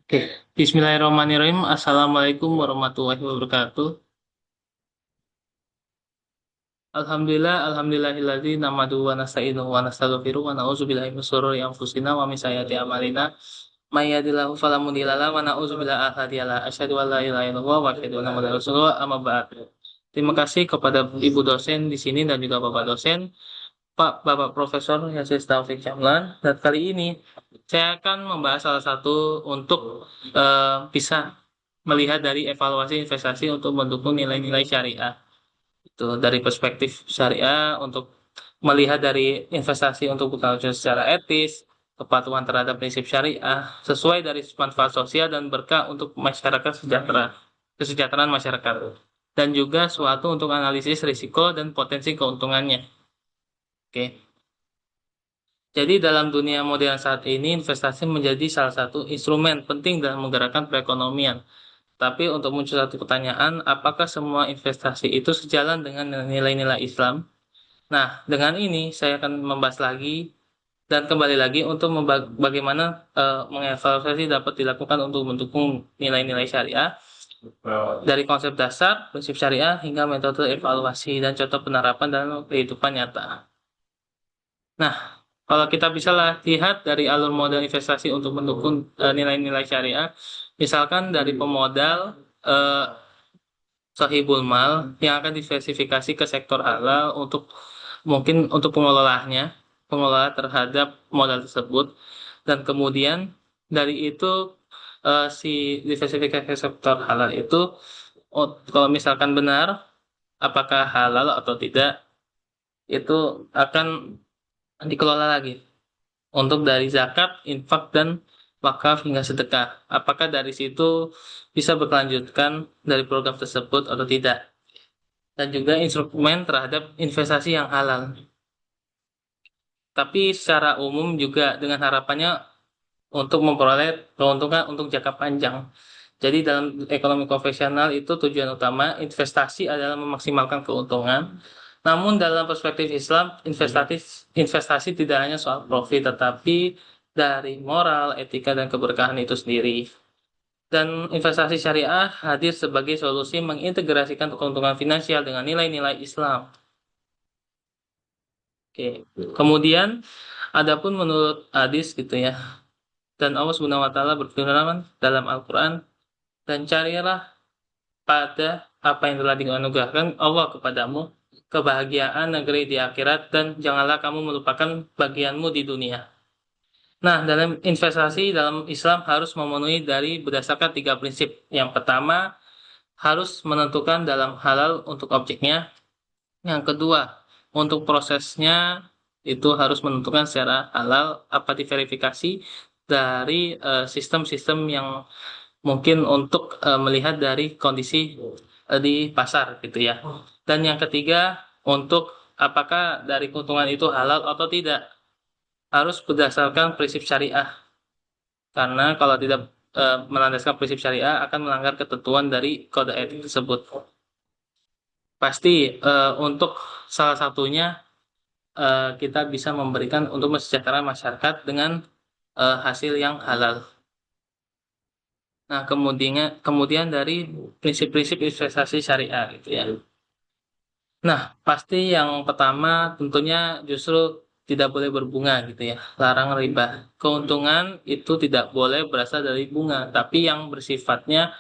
Oke, Bismillahirrahmanirrahim. Assalamualaikum warahmatullahi wabarakatuh. Alhamdulillahilladzi nahmaduhu wa nasta'inuhu wa nastaghfiruh wa na'udzubillahi min shururi anfusina wa min sayyiati a'malina. May yahdihillahu fala mudilla lahu wa na'udzubillahi an hadiya lahu. Asyhadu an la ilaha illallah wa asyhadu anna muhammadar rasulullah amma ba'd. Terima kasih kepada Ibu dosen di sini dan juga Bapak dosen, Bapak Profesor Yasis Taufik Jamlan. Dan kali ini saya akan membahas salah satu untuk bisa melihat dari evaluasi investasi untuk mendukung nilai-nilai syariah. Itu dari perspektif syariah untuk melihat dari investasi untuk bekerja secara etis, kepatuhan terhadap prinsip syariah, sesuai dari manfaat sosial dan berkah untuk masyarakat kesejahteraan masyarakat. Dan juga suatu untuk analisis risiko dan potensi keuntungannya. Oke. Jadi dalam dunia modern saat ini, investasi menjadi salah satu instrumen penting dalam menggerakkan perekonomian. Tapi untuk muncul satu pertanyaan, apakah semua investasi itu sejalan dengan nilai-nilai Islam? Nah, dengan ini saya akan membahas lagi dan kembali lagi untuk bagaimana mengevaluasi dapat dilakukan untuk mendukung nilai-nilai syariah dari konsep dasar, prinsip syariah, hingga metode evaluasi dan contoh penerapan dalam kehidupan nyata. Nah, kalau kita bisa lihat dari alur modal investasi untuk mendukung nilai-nilai syariah, misalkan dari pemodal eh, sahibul mal yang akan diversifikasi ke sektor halal untuk mungkin untuk pengelola terhadap modal tersebut, dan kemudian dari itu si diversifikasi sektor halal itu kalau misalkan benar apakah halal atau tidak itu akan dikelola lagi untuk dari zakat, infak, dan wakaf hingga sedekah. Apakah dari situ bisa berkelanjutkan dari program tersebut atau tidak? Dan juga instrumen terhadap investasi yang halal. Tapi secara umum juga dengan harapannya untuk memperoleh keuntungan untuk jangka panjang. Jadi dalam ekonomi konvensional itu tujuan utama investasi adalah memaksimalkan keuntungan. Namun dalam perspektif Islam, investasi tidak hanya soal profit, tetapi dari moral, etika, dan keberkahan itu sendiri. Dan investasi syariah hadir sebagai solusi mengintegrasikan keuntungan finansial dengan nilai-nilai Islam. Oke. Kemudian, adapun menurut hadis gitu ya, dan Allah Subhanahu wa taala berfirman dalam Al-Qur'an, dan carilah pada apa yang telah dianugerahkan Allah kepadamu kebahagiaan negeri di akhirat, dan janganlah kamu melupakan bagianmu di dunia. Nah, dalam investasi dalam Islam harus memenuhi dari berdasarkan tiga prinsip. Yang pertama, harus menentukan dalam halal untuk objeknya. Yang kedua, untuk prosesnya itu harus menentukan secara halal apa diverifikasi dari sistem-sistem yang mungkin untuk melihat dari kondisi di pasar gitu ya. Dan yang ketiga, untuk apakah dari keuntungan itu halal atau tidak, harus berdasarkan prinsip syariah. Karena kalau tidak melandaskan prinsip syariah akan melanggar ketentuan dari kode etik tersebut. Pasti untuk salah satunya kita bisa memberikan untuk mesejahterakan masyarakat dengan hasil yang halal. Nah, kemudian dari prinsip-prinsip investasi syariah gitu ya. Nah, pasti yang pertama tentunya justru tidak boleh berbunga gitu ya. Larang riba. Keuntungan itu tidak boleh berasal dari bunga, tapi yang bersifatnya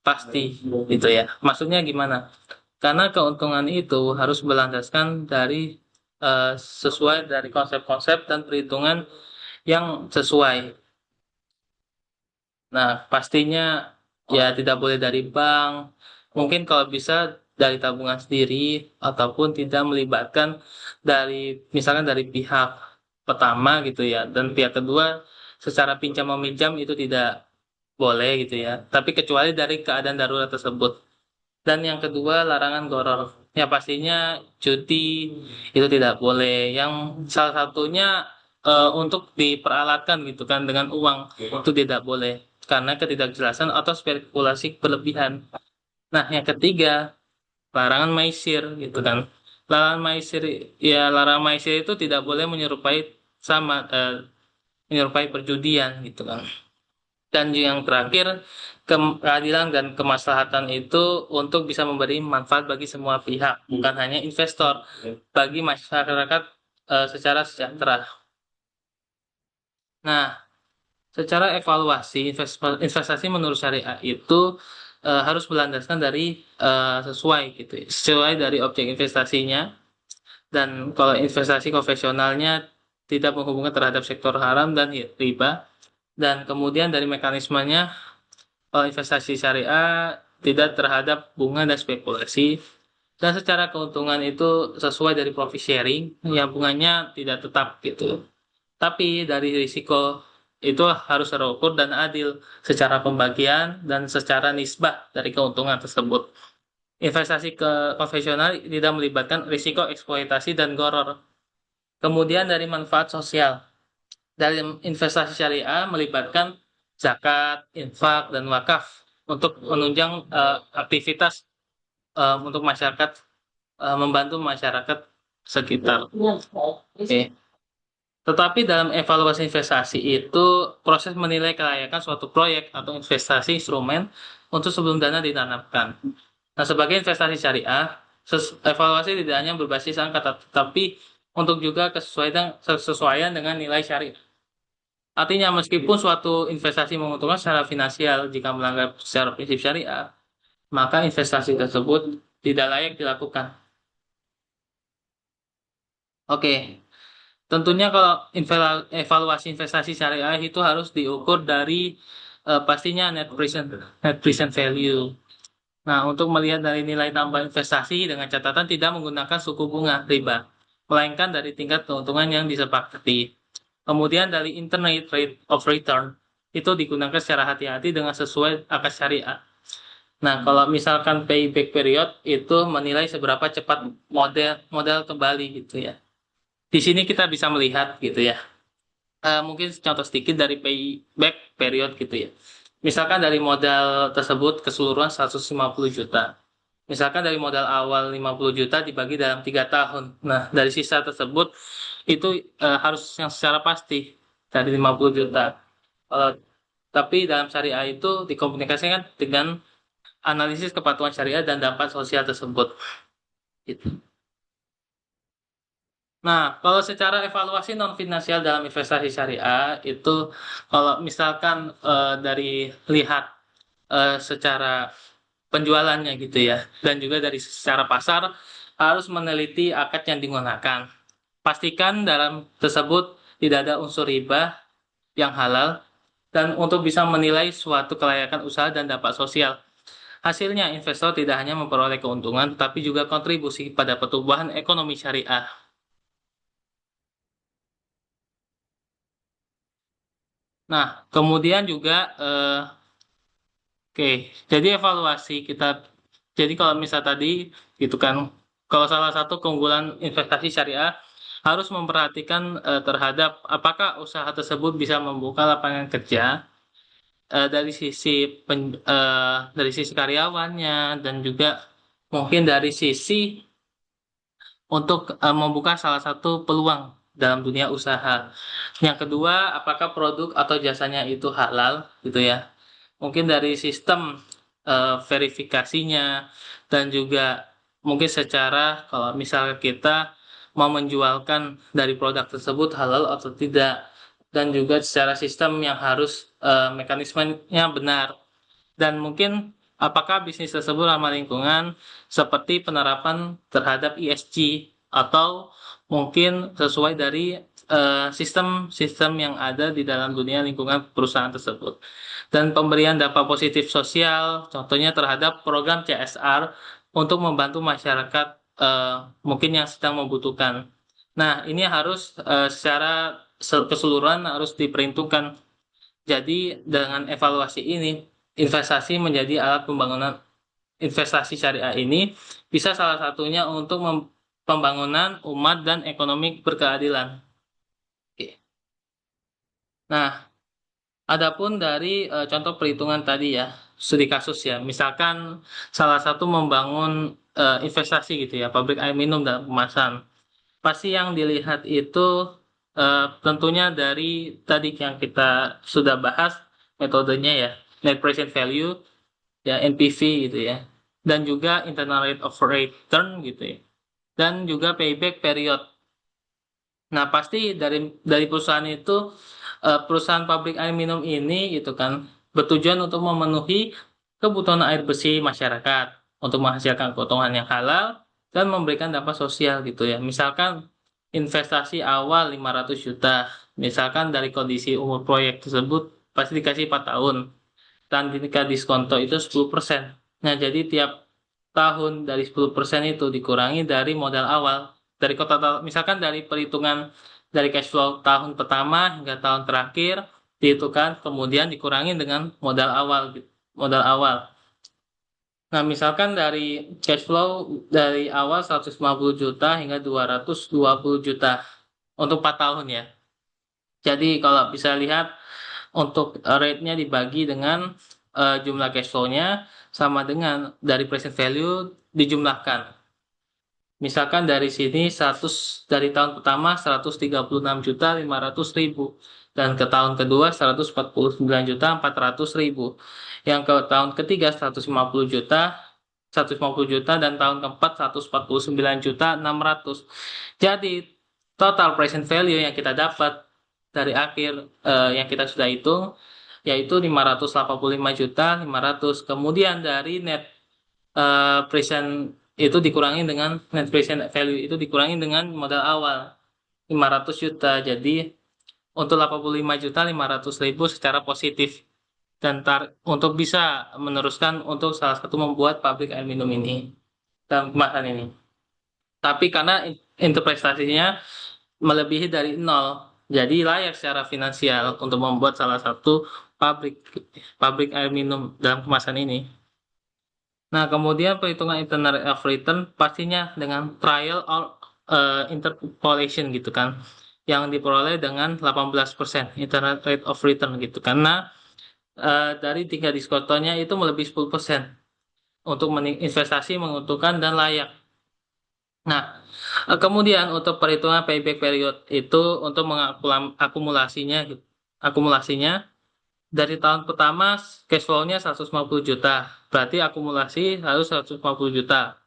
pasti gitu ya. Maksudnya gimana? Karena keuntungan itu harus berlandaskan dari eh, sesuai dari konsep-konsep dan perhitungan yang sesuai. Nah, pastinya ya tidak boleh dari bank. Mungkin kalau bisa dari tabungan sendiri ataupun tidak melibatkan dari misalkan dari pihak pertama gitu ya, dan pihak kedua secara pinjam meminjam itu tidak boleh gitu ya. Tapi kecuali dari keadaan darurat tersebut. Dan yang kedua larangan goror. Ya pastinya cuti itu tidak boleh. Yang salah satunya untuk diperalatkan gitu kan dengan uang itu tidak boleh karena ketidakjelasan atau spekulasi berlebihan. Nah, yang ketiga, larangan maisir gitu kan. Larangan maisir itu tidak boleh menyerupai sama menyerupai perjudian gitu kan. Dan yang terakhir, keadilan dan kemaslahatan itu untuk bisa memberi manfaat bagi semua pihak, bukan hanya investor, bagi masyarakat secara sejahtera. Nah, secara evaluasi investasi menurut syariah itu harus berlandaskan dari sesuai gitu ya, sesuai dari objek investasinya. Dan kalau investasi konvensionalnya tidak menghubungkan terhadap sektor haram dan riba. Dan kemudian dari mekanismenya, investasi syariah tidak terhadap bunga dan spekulasi. Dan secara keuntungan itu sesuai dari profit sharing, yang bunganya tidak tetap gitu. Tapi dari risiko itu harus terukur dan adil secara pembagian dan secara nisbah dari keuntungan tersebut. Investasi ke konvensional tidak melibatkan risiko eksploitasi dan goror. Kemudian dari manfaat sosial. Dalam investasi syariah melibatkan zakat, infak, dan wakaf untuk menunjang aktivitas untuk masyarakat, membantu masyarakat sekitar. Oke. Tetapi dalam evaluasi investasi itu proses menilai kelayakan suatu proyek atau investasi instrumen untuk sebelum dana ditanamkan. Nah, sebagai investasi syariah, evaluasi tidak hanya berbasis angka, tetapi untuk juga kesesuaian dengan nilai syariah. Artinya, meskipun suatu investasi menguntungkan secara finansial jika melanggar secara prinsip syariah, maka investasi tersebut tidak layak dilakukan. Oke, tentunya kalau evaluasi investasi syariah itu harus diukur dari pastinya net present value. Nah, untuk melihat dari nilai tambah investasi dengan catatan tidak menggunakan suku bunga riba, melainkan dari tingkat keuntungan yang disepakati. Kemudian dari internal rate of return itu digunakan secara hati-hati dengan sesuai akad syariah. Nah, kalau misalkan payback period itu menilai seberapa cepat modal kembali gitu ya. Di sini kita bisa melihat gitu ya. Mungkin contoh sedikit dari payback period gitu ya. Misalkan dari modal tersebut keseluruhan 150 juta. Misalkan dari modal awal 50 juta dibagi dalam 3 tahun. Nah, dari sisa tersebut itu harus yang secara pasti dari 50 juta. Uh, tapi dalam syariah itu dikomunikasikan dengan analisis kepatuhan syariah dan dampak sosial tersebut. Gitu. Nah, kalau secara evaluasi non finansial dalam investasi syariah itu kalau misalkan dari lihat secara penjualannya gitu ya, dan juga dari secara pasar harus meneliti akad yang digunakan. Pastikan dalam tersebut tidak ada unsur riba yang halal dan untuk bisa menilai suatu kelayakan usaha dan dampak sosial. Hasilnya investor tidak hanya memperoleh keuntungan tetapi juga kontribusi pada pertumbuhan ekonomi syariah. Nah, kemudian juga oke, jadi evaluasi kita. Jadi kalau misal tadi gitu kan, kalau salah satu keunggulan investasi syariah harus memperhatikan terhadap apakah usaha tersebut bisa membuka lapangan kerja dari sisi karyawannya dan juga mungkin dari sisi untuk membuka salah satu peluang dalam dunia usaha. Yang kedua, apakah produk atau jasanya itu halal gitu ya. Mungkin dari sistem verifikasinya dan juga mungkin secara kalau misalnya kita mau menjualkan dari produk tersebut halal atau tidak, dan juga secara sistem yang harus mekanismenya benar, dan mungkin apakah bisnis tersebut ramah lingkungan seperti penerapan terhadap ESG atau mungkin sesuai dari sistem-sistem yang ada di dalam dunia lingkungan perusahaan tersebut. Dan pemberian dampak positif sosial, contohnya terhadap program CSR untuk membantu masyarakat mungkin yang sedang membutuhkan. Nah, ini harus secara keseluruhan harus diperhitungkan. Jadi dengan evaluasi ini, investasi menjadi alat pembangunan. Investasi syariah ini bisa salah satunya untuk pembangunan umat dan ekonomi berkeadilan. Oke. Nah, adapun dari contoh perhitungan tadi ya, studi kasus ya, misalkan salah satu membangun investasi gitu ya, pabrik air minum dan kemasan. Pasti yang dilihat itu Tentunya dari tadi yang kita sudah bahas metodenya ya, net present value, ya NPV gitu ya, dan juga internal rate of return gitu ya, dan juga payback period. Nah, pasti dari perusahaan itu, perusahaan pabrik air minum ini gitu kan bertujuan untuk memenuhi kebutuhan air bersih masyarakat untuk menghasilkan keuntungan yang halal dan memberikan dampak sosial gitu ya. Misalkan investasi awal 500 juta, misalkan dari kondisi umur proyek tersebut pasti dikasih 4 tahun dan ketika diskonto itu 10%. Nah, jadi tiap tahun dari 10% itu dikurangi dari modal awal. Dari kota misalkan dari perhitungan dari cash flow tahun pertama hingga tahun terakhir dihitungkan kemudian dikurangi dengan modal awal gitu. Modal awal. Nah, misalkan dari cash flow dari awal 150 juta hingga 220 juta untuk 4 tahun ya. Jadi kalau bisa lihat untuk rate-nya dibagi dengan jumlah cash flow-nya sama dengan dari present value dijumlahkan. Misalkan dari sini 100 dari tahun pertama 136.500.000 dan ke tahun kedua 149.400.000. Yang ke tahun ketiga 150 juta dan tahun keempat 149.600. Jadi total present value yang kita dapat dari akhir yang kita sudah hitung yaitu 585.500.000. Kemudian dari net present itu dikurangi dengan net present value itu dikurangi dengan modal awal 500 juta. Jadi untuk 85.500.000 secara positif dan untuk bisa meneruskan untuk salah satu membuat pabrik air minum ini dan kemasan ini. Tapi karena interpretasinya melebihi dari nol, jadi layak secara finansial untuk membuat salah satu pabrik pabrik air minum dalam kemasan ini. Nah, kemudian perhitungan internal rate of return pastinya dengan trial or interpolation gitu kan, yang diperoleh dengan 18% internal rate of return gitu. Karena dari tiga diskontonya itu melebihi 10% untuk investasi menguntungkan dan layak. Nah, kemudian untuk perhitungan payback period itu untuk mengakumulasinya, akumulasinya dari tahun pertama cash flow-nya 150 juta, berarti akumulasi harus 150 juta.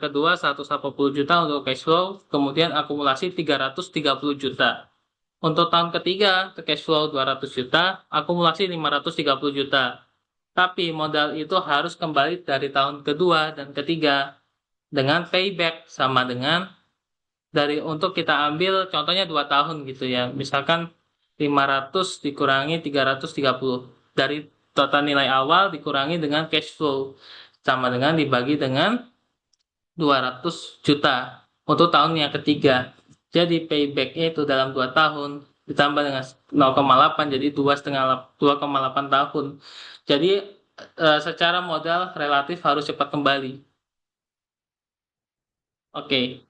Kedua 180 juta untuk cash flow, kemudian akumulasi 330 juta. Untuk tahun ketiga ke cash flow 200 juta, akumulasi 530 juta. Tapi modal itu harus kembali dari tahun kedua dan ketiga dengan payback sama dengan dari untuk kita ambil contohnya 2 tahun gitu ya. Misalkan 500 dikurangi 330 dari total nilai awal dikurangi dengan cash flow sama dengan dibagi dengan 200 juta untuk tahun yang ketiga. Jadi payback-nya itu dalam 2 tahun ditambah dengan 0,8 jadi 2,8 tahun. Jadi secara modal relatif harus cepat kembali. Oke.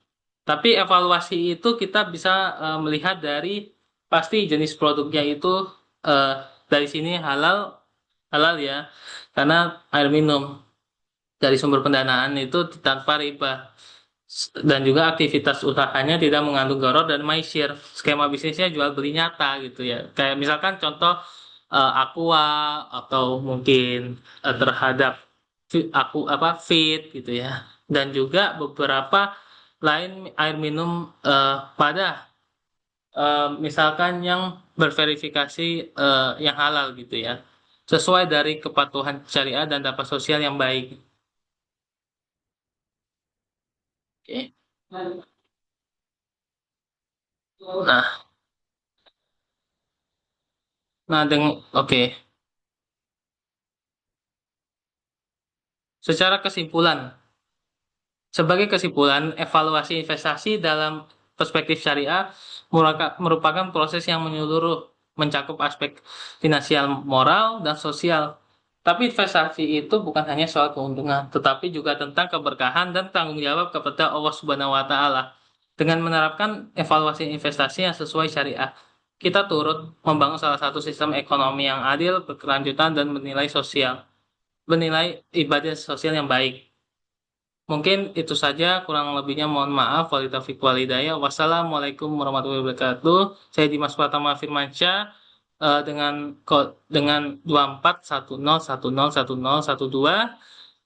Tapi evaluasi itu kita bisa melihat dari pasti jenis produknya itu eh, dari sini halal halal ya karena air minum dari sumber pendanaan itu tanpa riba dan juga aktivitas usahanya tidak mengandung gharar dan maisir. Skema bisnisnya jual beli nyata gitu ya. Kayak misalkan contoh Aqua atau mungkin terhadap aku apa Fit gitu ya. Dan juga beberapa lain air minum pada misalkan yang berverifikasi yang halal gitu ya. Sesuai dari kepatuhan syariah dan dampak sosial yang baik. Oke. Nah, oke. Secara kesimpulan, sebagai kesimpulan, evaluasi investasi dalam perspektif syariah merupakan proses yang menyeluruh, mencakup aspek finansial, moral, dan sosial. Tapi investasi itu bukan hanya soal keuntungan, tetapi juga tentang keberkahan dan tanggung jawab kepada Allah Subhanahu wa Ta'ala. Dengan menerapkan evaluasi investasi yang sesuai syariah, kita turut membangun salah satu sistem ekonomi yang adil, berkelanjutan, dan bernilai ibadah sosial yang baik. Mungkin itu saja, kurang lebihnya mohon maaf. Walillahi taufiq walhidayah. Wassalamualaikum warahmatullahi wabarakatuh. Saya Dimas Pratama Firmansyah, dengan 2410101012,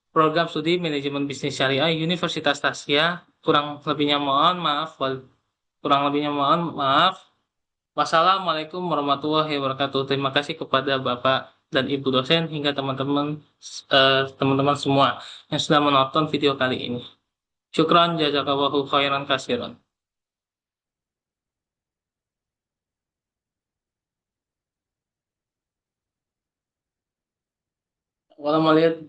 program studi manajemen bisnis syariah Universitas Tasya. Kurang lebihnya mohon maaf. Wassalamualaikum warahmatullahi wabarakatuh. Terima kasih kepada Bapak dan Ibu dosen hingga teman-teman semua yang sudah menonton video kali ini. Syukran jazakallahu khairan kasiran. Kalau melihat